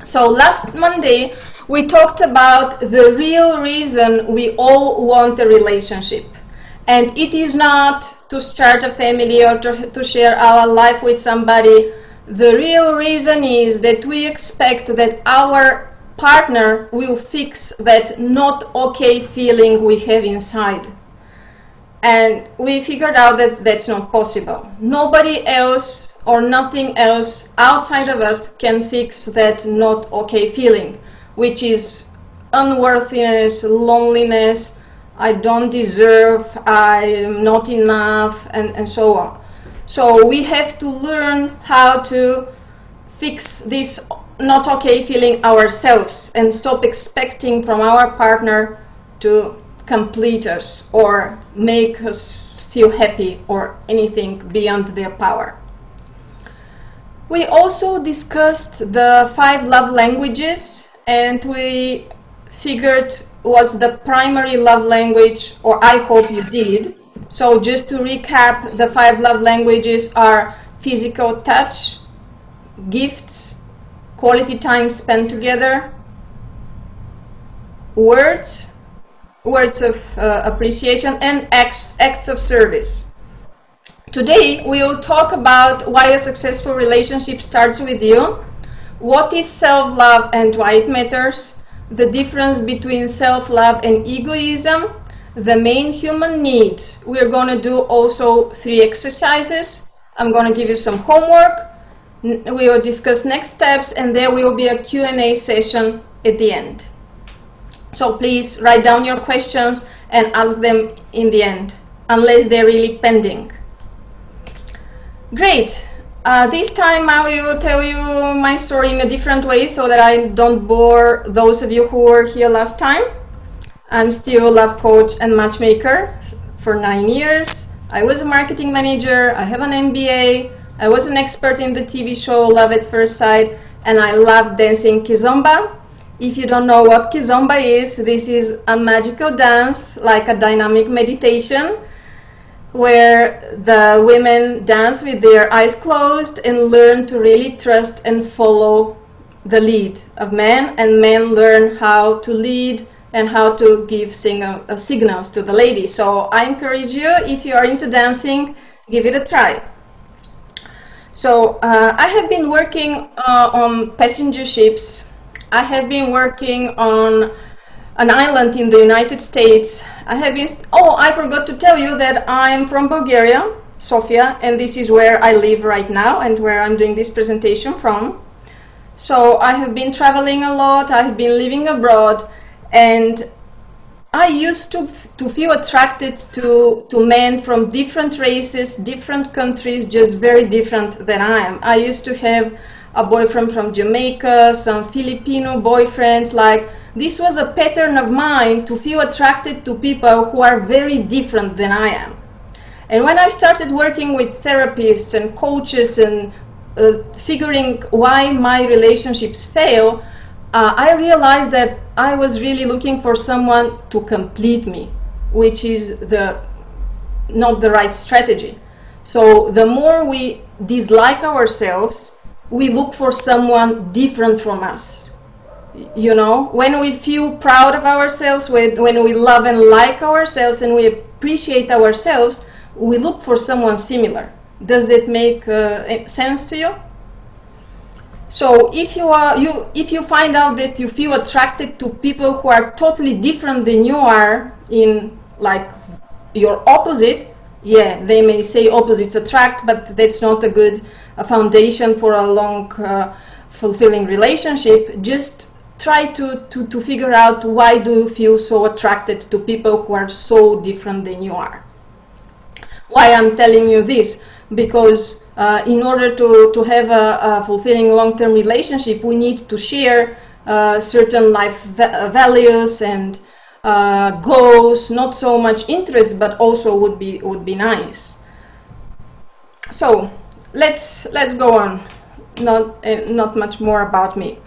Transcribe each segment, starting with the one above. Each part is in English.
So last Monday, we talked about the real reason we all want a relationship. And it is not to start a family or to share our life with somebody. The real reason is that we expect that our partner will fix that not okay feeling we have inside. And we figured out that that's not possible. Nobody else or nothing else outside of us can fix that not okay feeling, which is unworthiness, loneliness, I don't deserve, I'm not enough, and so on. So we have to learn how to fix this not okay feeling ourselves and stop expecting from our partner to complete us or make us feel happy or anything beyond their power. We also discussed the 5 love languages, and we figured what's the primary love language, or I hope you did. So just to recap, the 5 love languages are physical touch, gifts, quality time spent together, words of appreciation, and acts of service. Today we will talk about why a successful relationship starts with you, what is self-love and why it matters, the difference between self-love and egoism, the main human need. We're going to do also 3 exercises. I'm going to give you some homework. We will discuss next steps, and there will be a Q&A session at the end. So please write down your questions and ask them in the end, unless they're really pending. Great. This time I will tell you my story in a different way so that I don't bore those of you who were here last time. I'm still a love coach and matchmaker for 9 years. I was a marketing manager, I have an MBA, I was an expert in the TV show Love at First Sight, and I love dancing kizomba. If you don't know what kizomba is, this is a magical dance, like a dynamic meditation, where the women dance with their eyes closed and learn to really trust and follow the lead of men, and men learn how to lead and how to give signals to the lady. So I encourage you, if you are into dancing, give it a try. So I have been working on passenger ships. I have been working on an island in the United States. I forgot to tell you that I am from Bulgaria, Sofia, and this is where I live right now and where I'm doing this presentation from. So I have been traveling a lot, I have been living abroad, and I used to feel attracted to men from different races, different countries, just very different than I am. I used to have a boyfriend from Jamaica, some Filipino boyfriends. Like, this was a pattern of mine to feel attracted to people who are very different than I am. And when I started working with therapists and coaches and figuring why my relationships fail, I realized that I was really looking for someone to complete me, which is not the right strategy. So the more we dislike ourselves, we look for someone different from us. You know, when we feel proud of ourselves, when we love and like ourselves and we appreciate ourselves, we look for someone similar. Does that make sense to you? So if you find out that you feel attracted to people who are totally different than you are, in like your opposite, yeah, they may say opposites attract, but that's not a good foundation for a long, fulfilling relationship. Just try to figure out, why do you feel so attracted to people who are so different than you are? Why I'm telling you this? Because in order to have a fulfilling long-term relationship, we need to share certain life values and goals, not so much interest, but also would be nice. So let's go on. Not much more about me.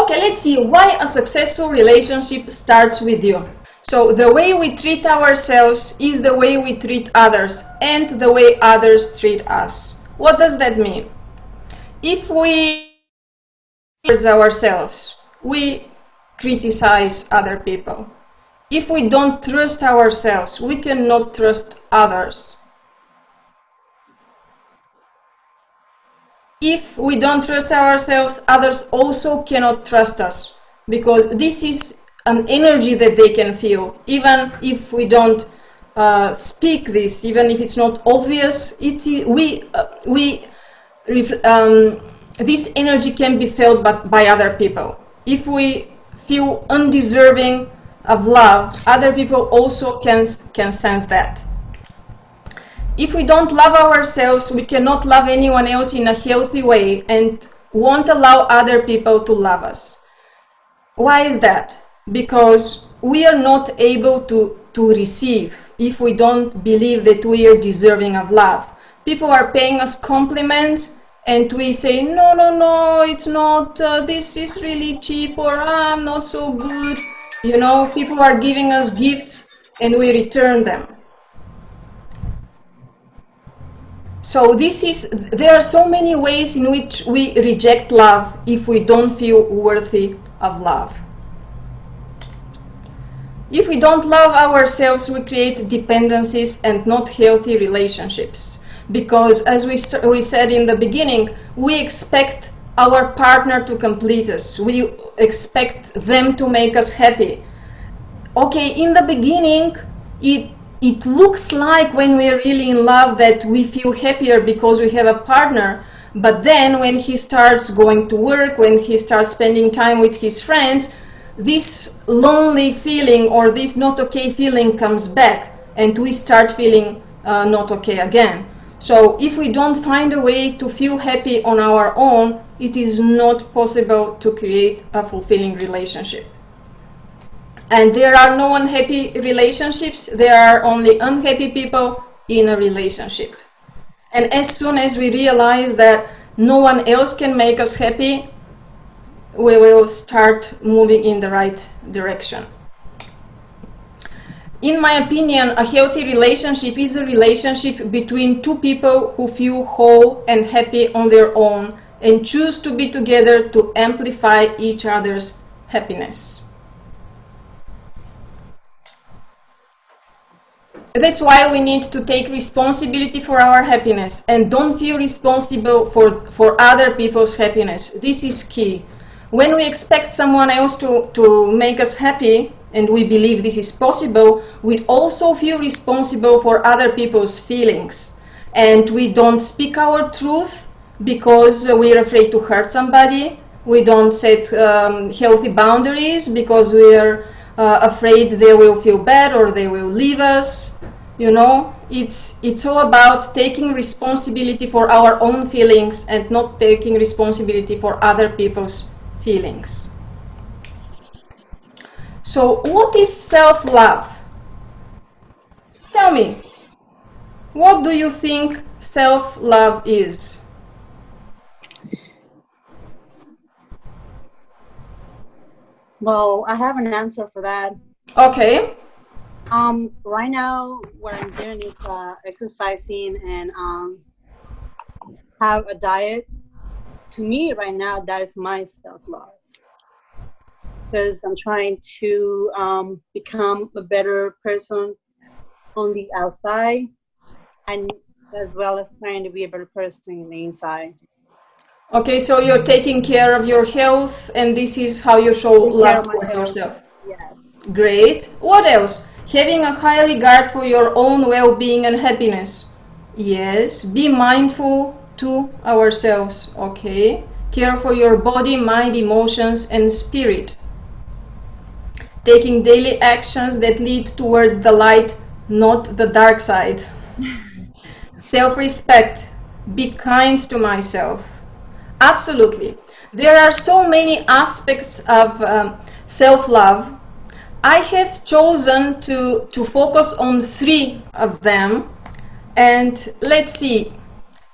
Okay, let's see why a successful relationship starts with you. So the way we treat ourselves is the way we treat others, and the way others treat us. What does that mean? If we towards ourselves, we criticize other people. If we don't trust ourselves, we cannot trust others. If we don't trust ourselves, others also cannot trust us, because this is an energy that they can feel. Even if we don't speak this, even if it's not obvious, this energy can be felt by other people. If we feel undeserving of love, other people also can sense that. If we don't love ourselves, we cannot love anyone else in a healthy way and won't allow other people to love us. Why is that? Because we are not able to receive if we don't believe that we are deserving of love. People are paying us compliments and we say, no, no, no, it's not, this is really cheap, or I'm not so good. You know, people are giving us gifts and we return them. So there are so many ways in which we reject love if we don't feel worthy of love. If we don't love ourselves, we create dependencies and not healthy relationships. Because as we said in the beginning, we expect our partner to complete us. We expect them to make us happy. Okay, in the beginning, it looks like when we're really in love that we feel happier because we have a partner, but then when he starts going to work, when he starts spending time with his friends, this lonely feeling or this not okay feeling comes back and we start feeling not okay again. So if we don't find a way to feel happy on our own, it is not possible to create a fulfilling relationship. And there are no unhappy relationships, there are only unhappy people in a relationship. And as soon as we realize that no one else can make us happy, we will start moving in the right direction. In my opinion, a healthy relationship is a relationship between two people who feel whole and happy on their own and choose to be together to amplify each other's happiness. That's why we need to take responsibility for our happiness and don't feel responsible for other people's happiness. This is key. When we expect someone else to make us happy, and we believe this is possible, we also feel responsible for other people's feelings. And we don't speak our truth because we're afraid to hurt somebody. We don't set healthy boundaries because we're afraid they will feel bad or they will leave us. You know, it's all about taking responsibility for our own feelings and not taking responsibility for other people's feelings. So what is self-love? Tell me, what do you think self-love is? Well, I have an answer for that. Okay. Right now, what I'm doing is exercising and have a diet. To me, right now, that is my self-love. Because I'm trying to become a better person on the outside, and as well as trying to be a better person on the inside. Okay, so you're taking care of your health, and this is how you show love towards yourself. Yes. Great. What else? Having a high regard for your own well-being and happiness. Yes. Be mindful to ourselves. Okay. Care for your body, mind, emotions, and spirit. Taking daily actions that lead toward the light, not the dark side. Self-respect. Be kind to myself. Absolutely. There are so many aspects of self-love. I have chosen to focus on 3 of them. And let's see.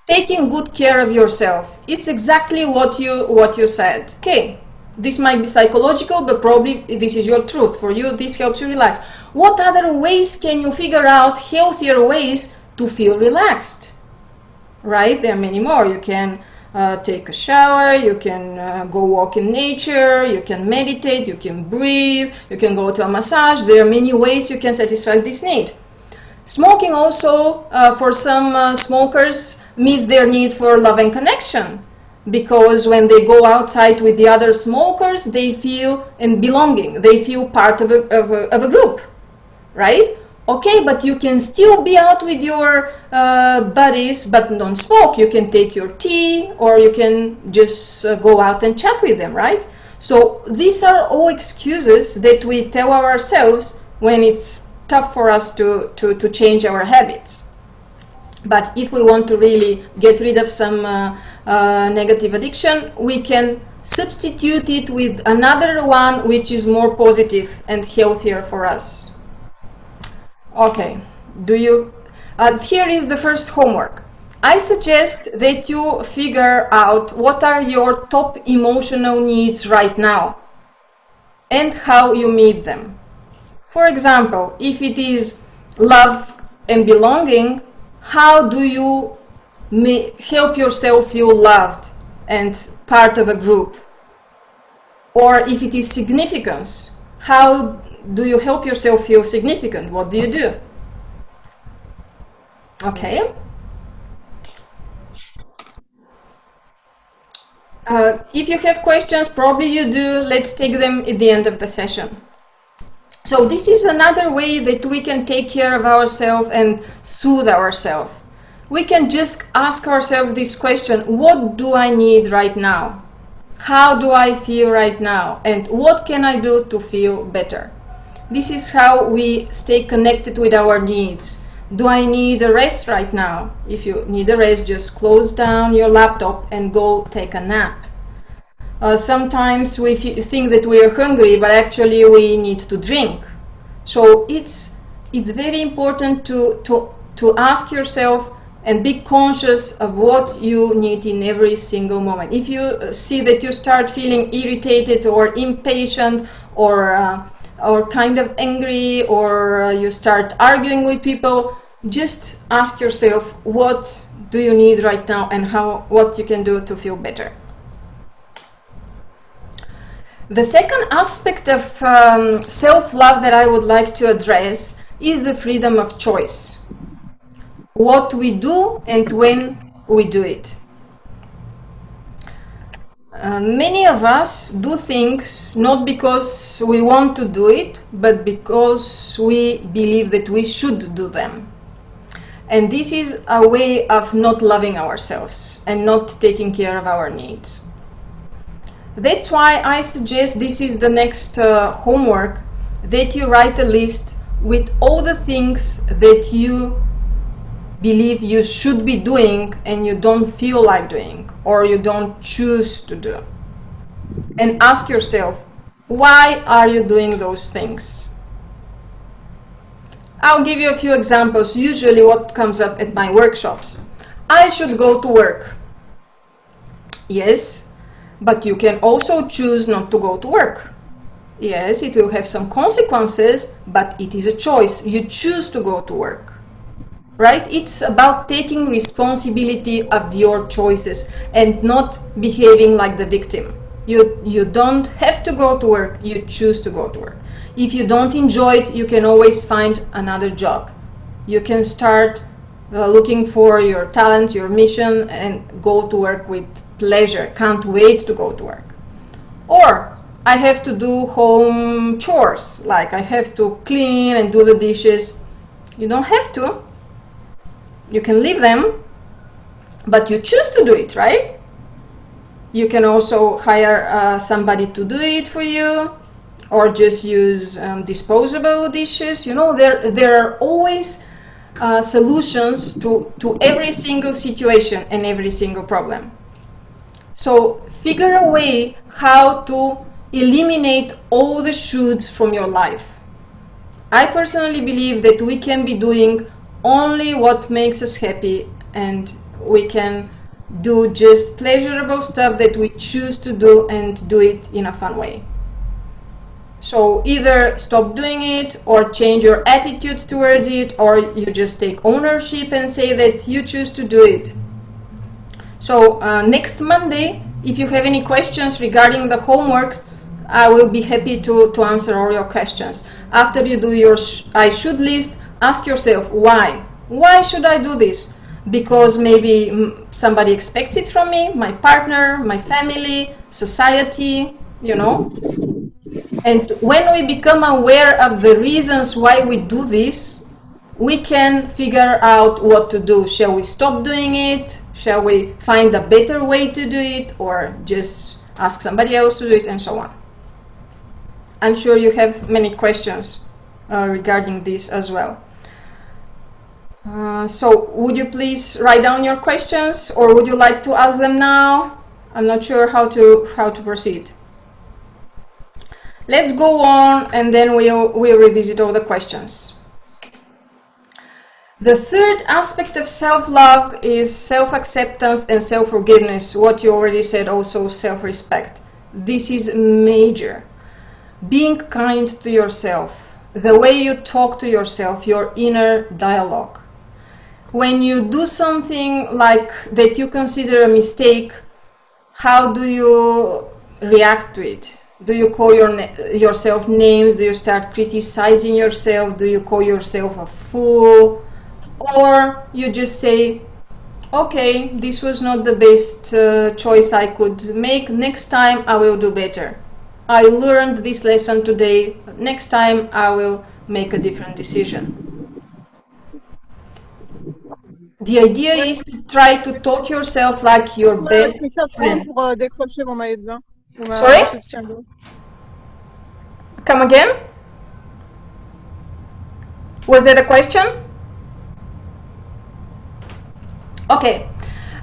Taking good care of yourself. It's exactly what you said. Okay. This might be psychological, but probably this is your truth. For you, this helps you relax. What other ways can you figure out healthier ways to feel relaxed? Right? There are many more. You can take a shower, you can go walk in nature, you can meditate, you can breathe, you can go to a massage. There are many ways you can satisfy this need. Smoking also, for some smokers, meets their need for love and connection, because when they go outside with the other smokers, they feel and belonging, they feel part of a group, right? Okay, but you can still be out with your buddies, but don't smoke. You can take your tea, or you can just go out and chat with them, right? So these are all excuses that we tell ourselves when it's tough for us to change our habits. But if we want to really get rid of some negative addiction, we can substitute it with another one which is more positive and healthier for us. Okay, here is the first homework. I suggest that you figure out what are your top emotional needs right now and how you meet them. For example, if it is love and belonging, how do you help yourself feel loved and part of a group? Or if it is significance, how do you help yourself feel significant? What do you do? Okay. If you have questions, probably you do. Let's take them at the end of the session. So this is another way that we can take care of ourselves and soothe ourselves. We can just ask ourselves this question: what do I need right now? How do I feel right now? And what can I do to feel better? This is how we stay connected with our needs. Do I need a rest right now? If you need a rest, just close down your laptop and go take a nap. Sometimes we think that we are hungry, but actually we need to drink. So it's very important to ask yourself and be conscious of what you need in every single moment. If you see that you start feeling irritated or impatient or kind of angry, or you start arguing with people, just ask yourself, what do you need right now, and what you can do to feel better. The second aspect of self-love that I would like to address is the freedom of choice. What we do and when we do it. Many of us do things not because we want to do it, but because we believe that we should do them. And this is a way of not loving ourselves and not taking care of our needs. That's why I suggest this is the next homework, that you write a list with all the things that you believe you should be doing and you don't feel like doing, or you don't choose to do. And ask yourself, why are you doing those things? I'll give you a few examples, usually what comes up at my workshops. I should go to work. Yes, but you can also choose not to go to work. Yes, it will have some consequences, but it is a choice. You choose to go to work. Right? It's about taking responsibility of your choices and not behaving like the victim. You don't have to go to work, you choose to go to work. If you don't enjoy it, you can always find another job. You can start looking for your talent, your mission, and go to work with pleasure. Can't wait to go to work. Or I have to do home chores, like I have to clean and do the dishes. You don't have to. You can leave them, but you choose to do it, right? You can also hire somebody to do it for you, or just use disposable dishes. You know, there are always solutions to every single situation and every single problem. So figure a way how to eliminate all the shoulds from your life. I personally believe that we can be doing only what makes us happy, and we can do just pleasurable stuff that we choose to do and do it in a fun way. So either stop doing it or change your attitude towards it, or you just take ownership and say that you choose to do it. So next Monday, if you have any questions regarding the homework, I will be happy to answer all your questions. After you do your I should list, ask yourself why. Why should I do this? Because maybe somebody expects it from me, my partner, my family, society, you know. And when we become aware of the reasons why we do this, we can figure out what to do. Shall we stop doing it? Shall we find a better way to do it, or just ask somebody else to do it, and so on? I'm sure you have many questions regarding this as well. So would you please write down your questions, or would you like to ask them now? I'm not sure how to proceed. Let's go on, and then we'll revisit all the questions. The third aspect of self-love is self-acceptance and self-forgiveness. What you already said, also self-respect. This is major. Being kind to yourself, the way you talk to yourself, your inner dialogue. When you do something like that you consider a mistake, how do you react to it? Do you call yourself names? Do you start criticizing yourself? Do you call yourself a fool? Or you just say, okay, this was not the best choice I could make. Next time I will do better. I learned this lesson today. Next time I will make a different decision. The idea is to try to talk yourself like your best friend. Sorry? Come again? Was that a question? Okay.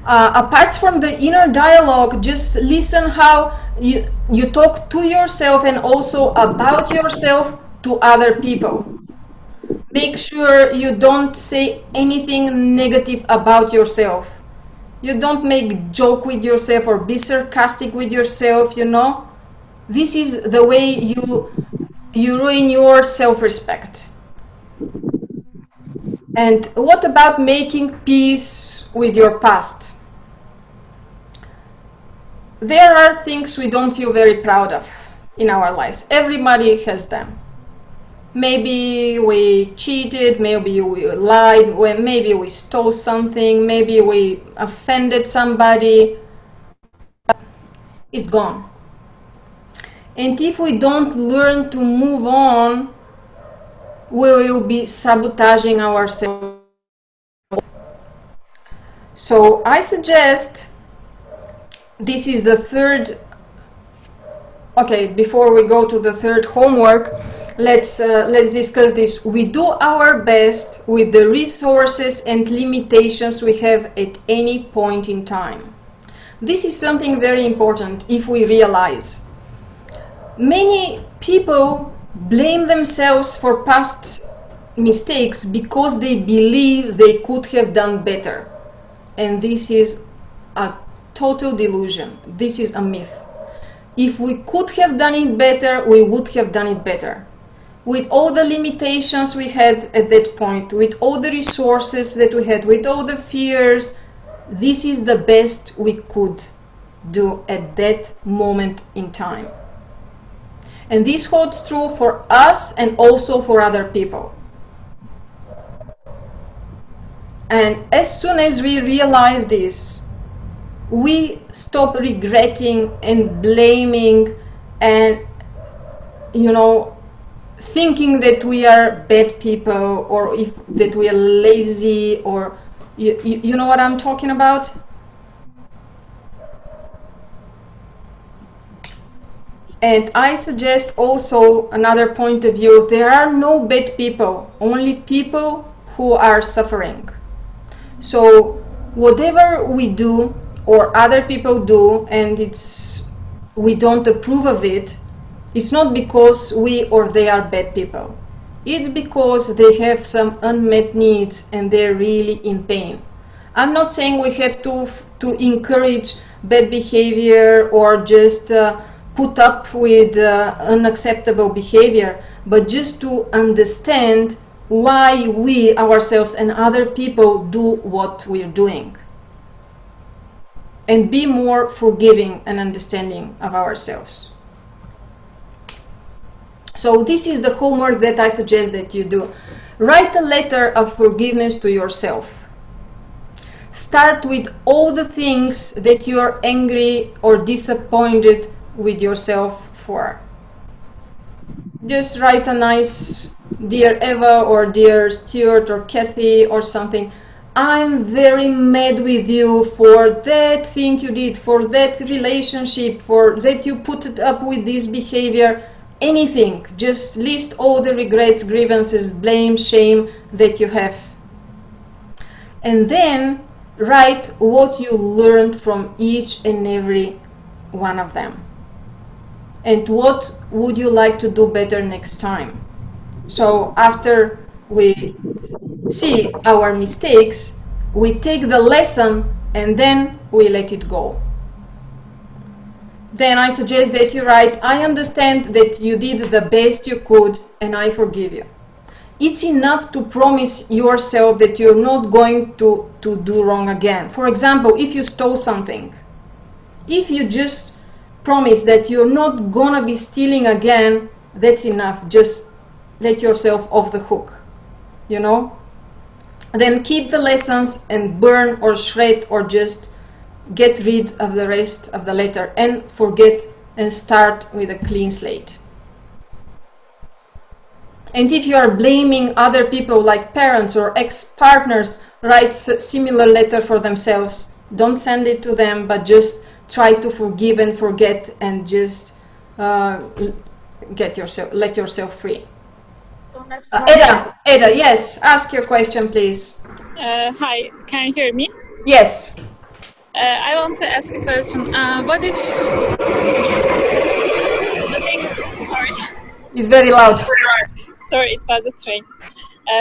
Apart from the inner dialogue, just listen how you talk to yourself and also about yourself to other people. Make sure you don't say anything negative about yourself. You don't make joke with yourself or be sarcastic with yourself, you know. This is the way you ruin your self-respect. And what about making peace with your past? There are things we don't feel very proud of in our lives. Everybody has them. Maybe we cheated, maybe we lied, maybe we stole something, maybe we offended somebody. It's gone. And if we don't learn to move on, we will be sabotaging ourselves. So I suggest, this is the third, okay, before we go to the third homework, let's discuss this. We do our best with the resources and limitations we have at any point in time. This is something very important if we realize. Many people blame themselves for past mistakes because they believe they could have done better. And this is a total delusion. This is a myth. If we could have done it better, we would have done it better. With all the limitations we had at that point, with all the resources that we had, with all the fears, this is the best we could do at that moment in time. And this holds true for us and also for other people. And as soon as we realize this, we stop regretting and blaming and, you know, thinking that we are bad people, or that we are lazy, or you know what I'm talking about? And I suggest also another point of view. There are no bad people, only people who are suffering. So whatever we do or other people do and we don't approve of it, it's not because we or they are bad people. It's because they have some unmet needs and they're really in pain. I'm not saying we have to encourage bad behavior or just put up with unacceptable behavior, but just to understand why we ourselves and other people do what we're doing. and be more forgiving and understanding of ourselves. So this is the homework that I suggest that you do. Write a letter of forgiveness to yourself. Start with all the things that you're angry or disappointed with yourself for. Just write a nice "Dear Eva" or "Dear Stuart" or "Kathy" or something. I'm very mad with you for that thing you did, for that relationship, for that you put it up with this behavior. Anything. Just list all the regrets, grievances, blame, shame that you have. And then write what you learned from each and every one of them. And what would you like to do better next time? So after we see our mistakes, we take the lesson and then we let it go. Then I suggest that you write, I understand that you did the best you could and I forgive you. It's enough to promise yourself that you're not going to do wrong again. For example, if you stole something, if you just promise that you're not gonna be stealing again, that's enough. Just let yourself off the hook, you know? Then keep the lessons and burn or shred or just get rid of the rest of the letter and forget and start with a clean slate. And if you are blaming other people like parents or ex-partners, write a similar letter for themselves. Don't send it to them, but just try to forgive and forget and just let yourself free. Eda, yes, ask your question, please. Hi, can you hear me? Yes. I want to ask a question. What if the things... Sorry. It's very loud. Sorry, it was the train.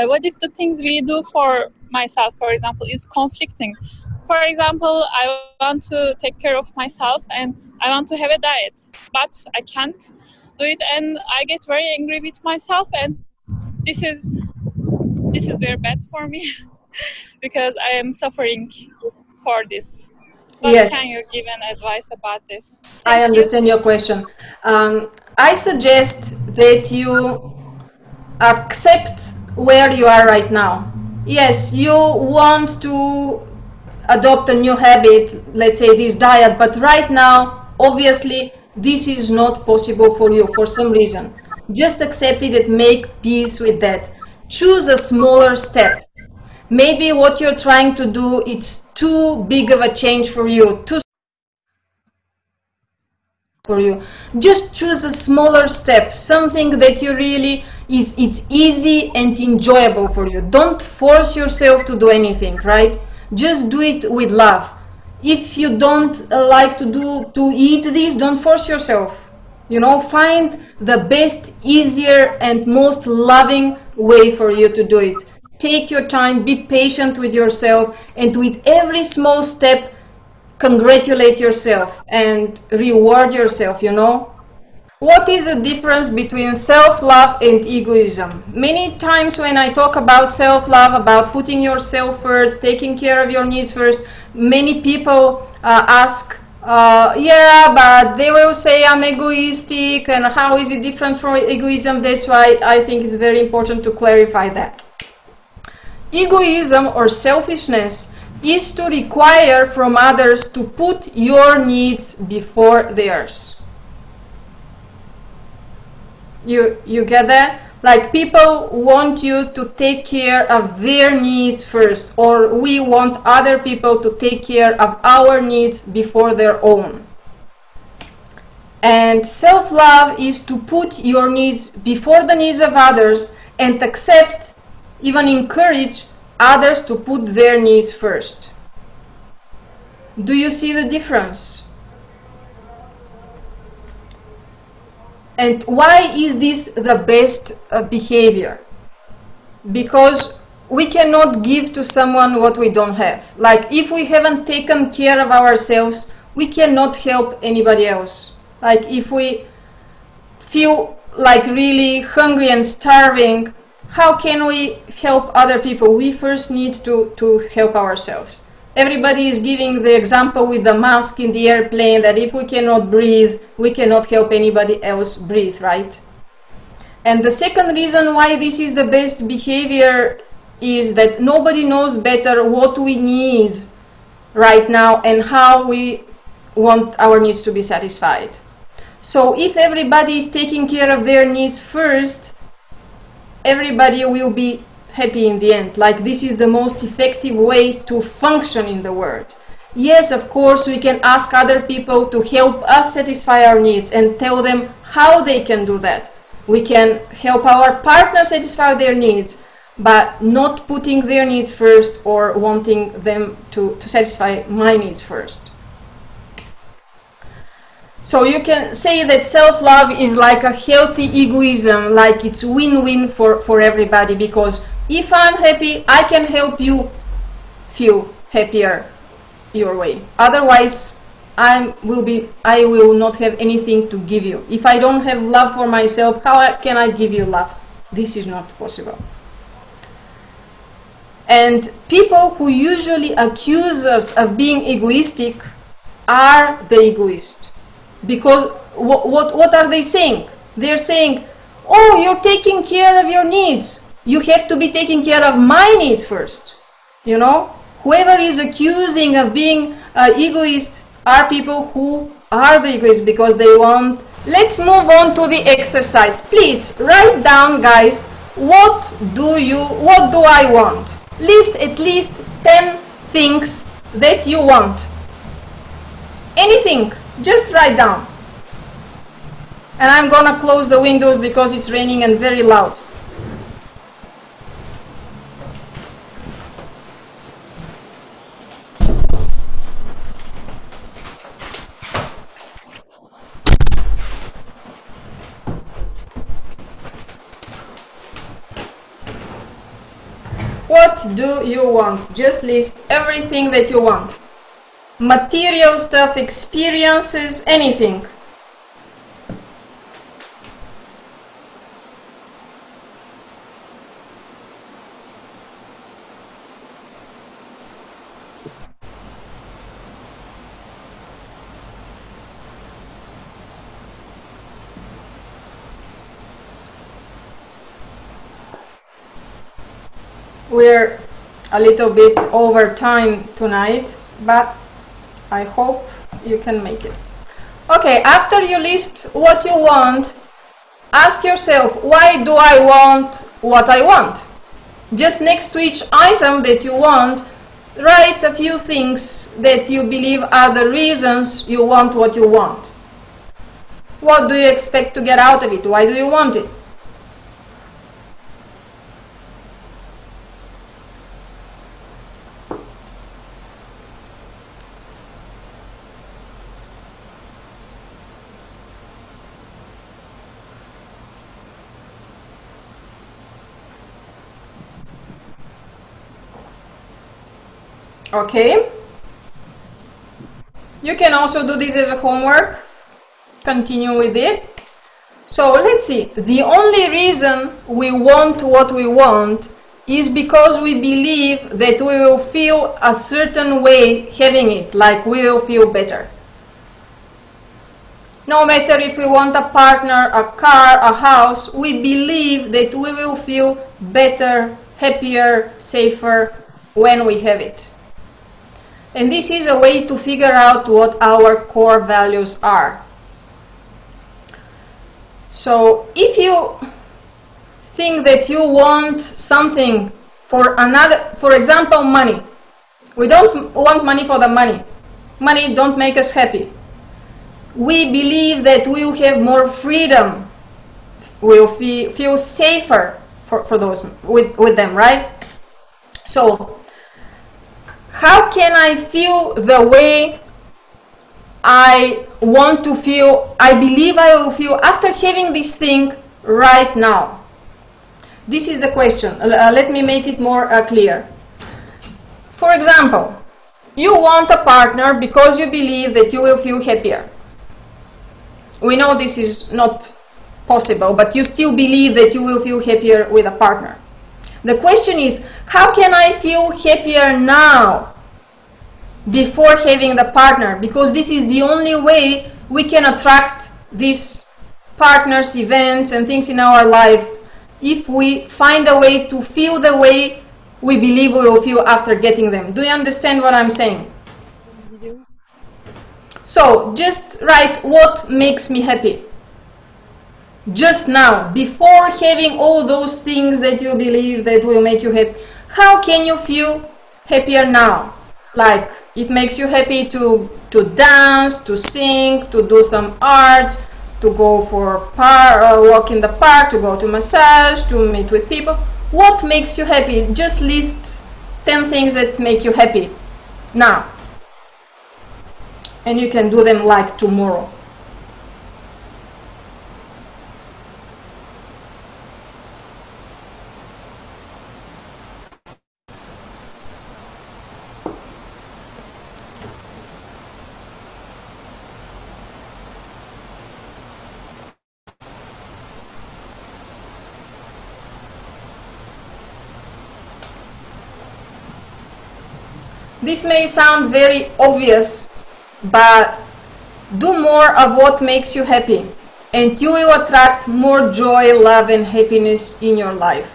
What if the things we do for myself, for example, is conflicting? For example, I want to take care of myself and I want to have a diet, but I can't do it and I get very angry with myself, and this is very bad for me because I am suffering for this. What Yes. can you give an advice about this? I understand your question. I suggest that you accept where you are right now. Yes, you want to adopt a new habit, let's say this diet, but right now, obviously, this is not possible for you for some reason. Just accept it and make peace with that. Choose a smaller step. Maybe what you're trying to do, it's too big of a change for you, just choose a smaller step, something that you really it's easy and enjoyable for you. Don't force yourself to do anything, right? Just do it with love. If you don't like to eat this, don't force yourself, you know. Find the best, easier and most loving way for you to do it. Take your time, be patient with yourself, and with every small step congratulate yourself and reward yourself, you know. What is the difference between self-love and egoism? Many times when I talk about self-love, about putting yourself first, taking care of your needs first, many people ask, yeah, but they will say I'm egoistic, and how is it different from egoism? That's why I think it's very important to clarify that. Egoism or selfishness is to require from others to put your needs before theirs. You get that? Like, people want you to take care of their needs first, or we want other people to take care of our needs before their own. And self-love is to put your needs before the needs of others and accept, even encourage others to put their needs first. Do you see the difference? And why is this the best behavior? Because we cannot give to someone what we don't have. Like, if we haven't taken care of ourselves, we cannot help anybody else. Like, if we feel like really hungry and starving, how can we help other people? We first need to help ourselves. Everybody is giving the example with the mask in the airplane, that if we cannot breathe, we cannot help anybody else breathe, right? And the second reason why this is the best behavior is that nobody knows better what we need right now and how we want our needs to be satisfied. So if everybody is taking care of their needs first, everybody will be happy in the end. Like, this is the most effective way to function in the world. Yes, of course, we can ask other people to help us satisfy our needs and tell them how they can do that. We can help our partner satisfy their needs, but not putting their needs first or wanting them to satisfy my needs first. So you can say that self-love is like a healthy egoism, like it's win-win for everybody, because if I'm happy, I can help you feel happier your way. Otherwise, I will not have anything to give you. If I don't have love for myself, how can I give you love? This is not possible. And people who usually accuse us of being egoistic are the egoists. Because what are they saying? They're saying, oh, you're taking care of your needs. You have to be taking care of my needs first. You know, whoever is accusing of being egoist are people who are the egoists because they want. Let's move on to the exercise. Please write down, guys, what do I want? List at least 10 things that you want. Anything, just write down. And I'm gonna close the windows because it's raining and very loud. What do you want? Just list everything that you want. Material stuff, experiences, anything. We're a little bit over time tonight, but I hope you can make it. Okay, after you list what you want, ask yourself, why do I want what I want? Just next to each item that you want, write a few things that you believe are the reasons you want what you want. What do you expect to get out of it? Why do you want it? Okay, you can also do this as a homework, continue with it. So let's see, the only reason we want what we want is because we believe that we will feel a certain way having it, like we will feel better. No matter if we want a partner, a car, a house, we believe that we will feel better, happier, safer when we have it. And this is a way to figure out what our core values are. So if you think that you want something for another, for example, money. We don't want money for the money. Money don't make us happy. We believe that we will have more freedom. We'll feel safer for those with them, right? So how can I feel the way I want to feel, I believe I will feel after having this thing right now? This is the question. Let me make it more clear. For example, you want a partner because you believe that you will feel happier. We know this is not possible, but you still believe that you will feel happier with a partner. The question is, how can I feel happier now? before having the partner, because this is the only way we can attract these partners, events, and things in our life, if we find a way to feel the way we believe we will feel after getting them. Do you understand what I'm saying? So just write what makes me happy. Just now, before having all those things that you believe that will make you happy, how can you feel happier now? Like, it makes you happy to dance, to sing, to do some art, to go for a walk in the park, to go to massage, to meet with people. What makes you happy? Just list 10 things that make you happy now. And you can do them like tomorrow. This may sound very obvious, but do more of what makes you happy, and you will attract more joy, love, and happiness in your life.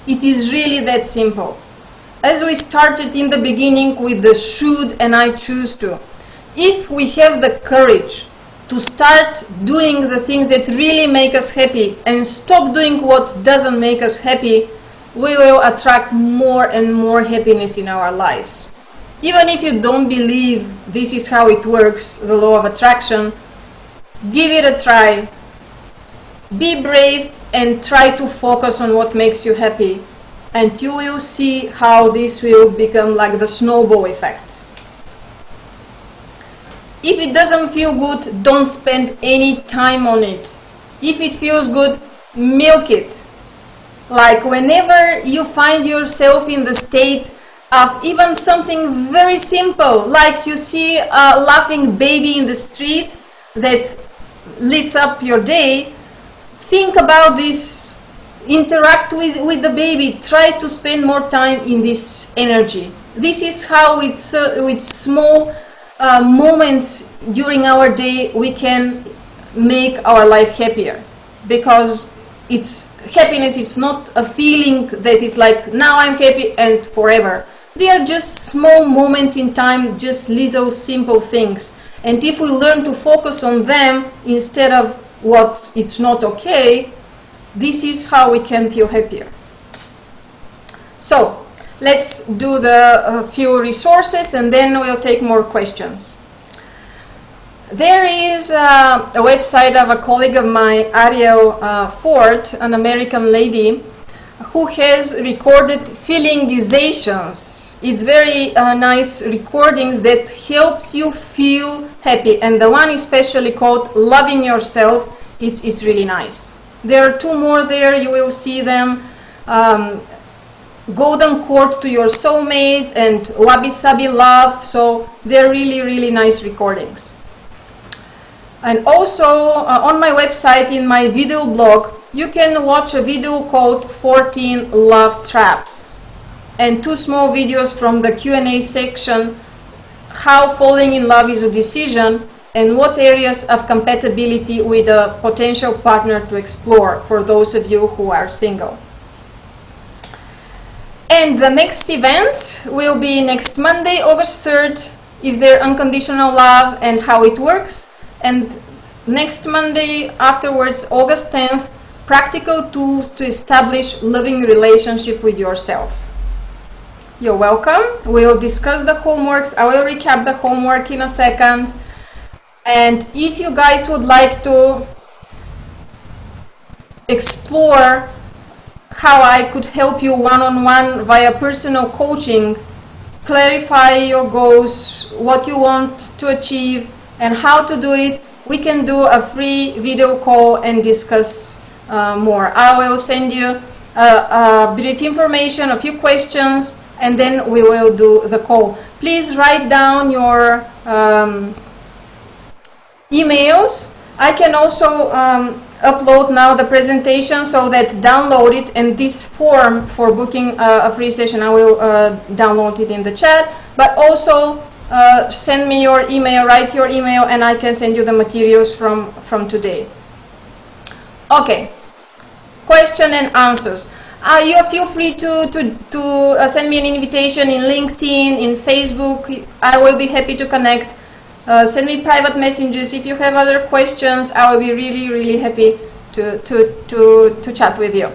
It is really that simple. As we started in the beginning with the should and I choose to, if we have the courage to start doing the things that really make us happy and stop doing what doesn't make us happy, we will attract more and more happiness in our lives. Even if you don't believe this is how it works, the law of attraction, give it a try. Be brave and try to focus on what makes you happy, and you will see how this will become like the snowball effect. If it doesn't feel good, don't spend any time on it. If it feels good, milk it. Like whenever you find yourself in the state of even something very simple, like you see a laughing baby in the street that lights up your day, think about this, interact with the baby, try to spend more time in this energy. This is how with small moments during our day we can make our life happier, because happiness is not a feeling that is like now I'm happy and forever. They are just small moments in time, just little simple things. And if we learn to focus on them instead of what it's not okay, this is how we can feel happier. So let's do the few resources and then we'll take more questions. There is a website of a colleague of mine, Ariel Ford, an American lady, who has recorded feelingizations. It's very nice recordings that helps you feel happy, and the one especially called Loving Yourself is really nice. There are two more there, you will see them. Golden Court to Your Soulmate and Wabi Sabi Love, so they're really nice recordings. And also on my website, in my video blog, you can watch a video called 14 Love Traps and 2 small videos from the Q&A section, how falling in love is a decision and what areas of compatibility with a potential partner to explore for those of you who are single. And the next event will be next Monday, August 3rd, is there unconditional love and how it works. And next Monday afterwards, August 10th, practical tools to establish loving relationship with yourself. You're welcome. We'll discuss the homeworks. I will recap the homework in a second. And if you guys would like to explore how I could help you one-on-one via personal coaching, clarify your goals, what you want to achieve, and how to do it, we can do a free video call and discuss more. I will send you a brief information, a few questions, and then we will do the call. Please write down your emails. I can also upload now the presentation so that download it, and this form for booking a free session, I will download it in the chat. But also send me your email, write your email, and I can send you the materials from today. Okay, question and answers. You feel free to send me an invitation in LinkedIn, in Facebook. I will be happy to connect. Send me private messages. If you have other questions, I will be really happy to chat with you.